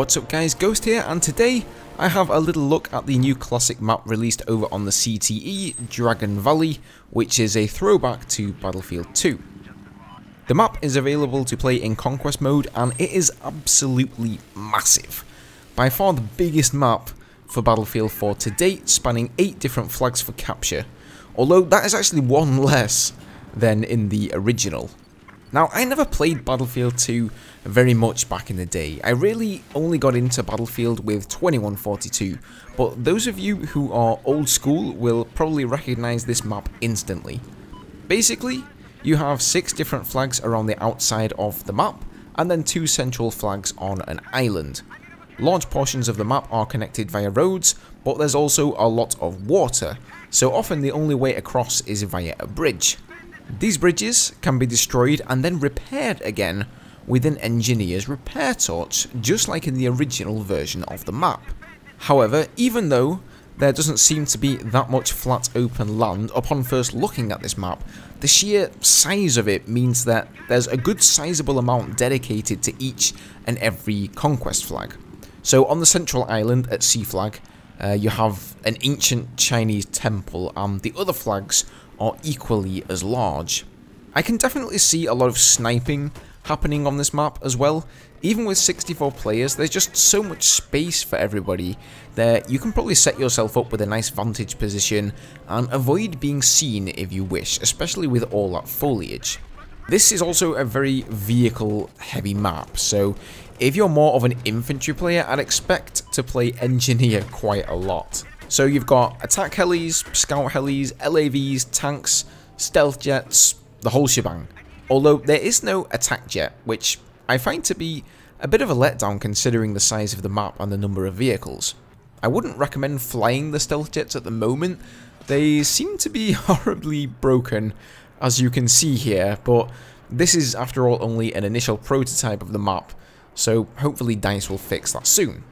What's up guys, Ghost here, and today I have a little look at the new classic map released over on the CTE, Dragon Valley, which is a throwback to Battlefield 2. The map is available to play in Conquest mode and it is absolutely massive. By far the biggest map for Battlefield 4 to date, spanning 8 different flags for capture, although that is actually one less than in the original. Now, I never played Battlefield 2 very much back in the day. I really only got into Battlefield with 2142, but those of you who are old school will probably recognise this map instantly. Basically, you have 6 different flags around the outside of the map, and then 2 central flags on an island. Large portions of the map are connected via roads, but there's also a lot of water, so often the only way across is via a bridge. These bridges can be destroyed and then repaired again with an engineer's repair torch, just like in the original version of the map. However, even though there doesn't seem to be that much flat open land upon first looking at this map, the sheer size of it means that there's a good sizable amount dedicated to each and every conquest flag. So on the central island at Sea Flag, you have an ancient Chinese temple, and the other flags are equally as large. I can definitely see a lot of sniping happening on this map as well. Even with 64 players, there's just so much space for everybody that you can probably set yourself up with a nice vantage position and avoid being seen if you wish, especially with all that foliage. This is also a very vehicle heavy map, so if you're more of an infantry player, I'd expect to play engineer quite a lot. So you've got attack helis, scout helis, LAVs, tanks, stealth jets, the whole shebang. Although there is no attack jet, which I find to be a bit of a letdown considering the size of the map and the number of vehicles. I wouldn't recommend flying the stealth jets at the moment. They seem to be horribly broken, as you can see here, but this is after all only an initial prototype of the map, so hopefully DICE will fix that soon.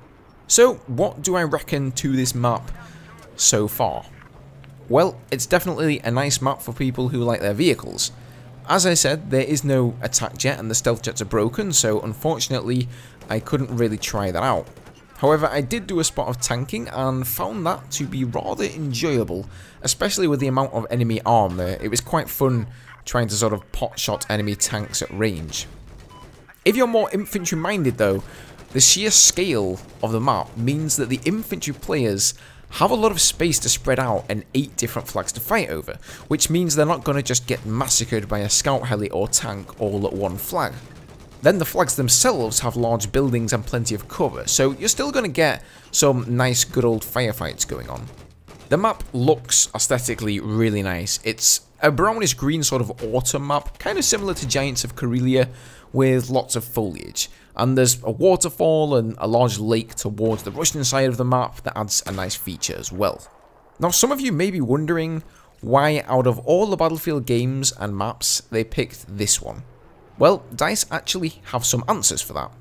So what do I reckon to this map so far? Well, it's definitely a nice map for people who like their vehicles. As I said, there is no attack jet and the stealth jets are broken, so unfortunately I couldn't really try that out. However, I did do a spot of tanking and found that to be rather enjoyable, especially with the amount of enemy armor. It was quite fun trying to sort of pot-shot enemy tanks at range. If you're more infantry minded though, the sheer scale of the map means that the infantry players have a lot of space to spread out and 8 different flags to fight over, which means they're not going to just get massacred by a scout heli or tank all at one flag. Then the flags themselves have large buildings and plenty of cover, so you're still going to get some nice good old firefights going on. The map looks aesthetically really nice. It's a brownish green sort of autumn map, kind of similar to Giants of Karelia, with lots of foliage. And there's a waterfall and a large lake towards the Russian side of the map that adds a nice feature as well. Now, some of you may be wondering why out of all the Battlefield games and maps they picked this one. Well, DICE actually have some answers for that.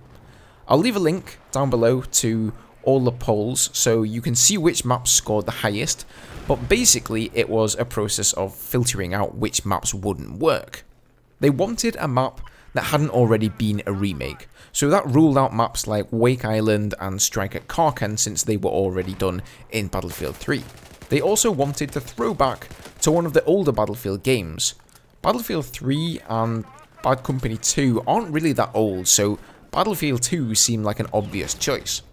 I'll leave a link down below to all the polls so you can see which maps scored the highest, but basically it was a process of filtering out which maps wouldn't work. They wanted a map that hadn't already been a remake, so that ruled out maps like Wake Island and Strike at Karkan since they were already done in Battlefield 3. They also wanted to throw back to one of the older Battlefield games. Battlefield 3 and Bad Company 2 aren't really that old, so Battlefield 2 seemed like an obvious choice.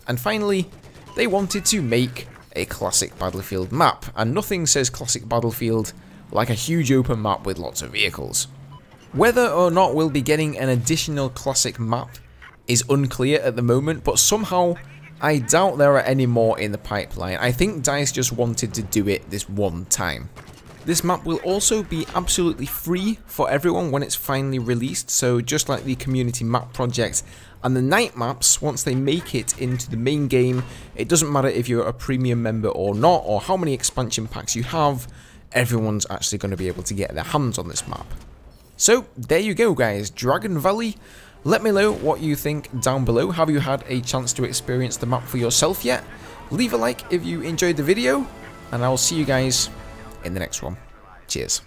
And finally, they wanted to make a classic Battlefield map, and nothing says classic Battlefield like a huge open map with lots of vehicles. Whether or not we'll be getting an additional classic map is unclear at the moment, but somehow I doubt there are any more in the pipeline. I think DICE just wanted to do it this one time. This map will also be absolutely free for everyone when it's finally released, so just like the community map project and the night maps, once they make it into the main game, it doesn't matter if you're a premium member or not, or how many expansion packs you have, everyone's actually going to be able to get their hands on this map. So there you go guys, Dragon Valley. Let me know what you think down below. Have you had a chance to experience the map for yourself yet? Leave a like if you enjoyed the video, and I'll see you guys in the next one. Cheers.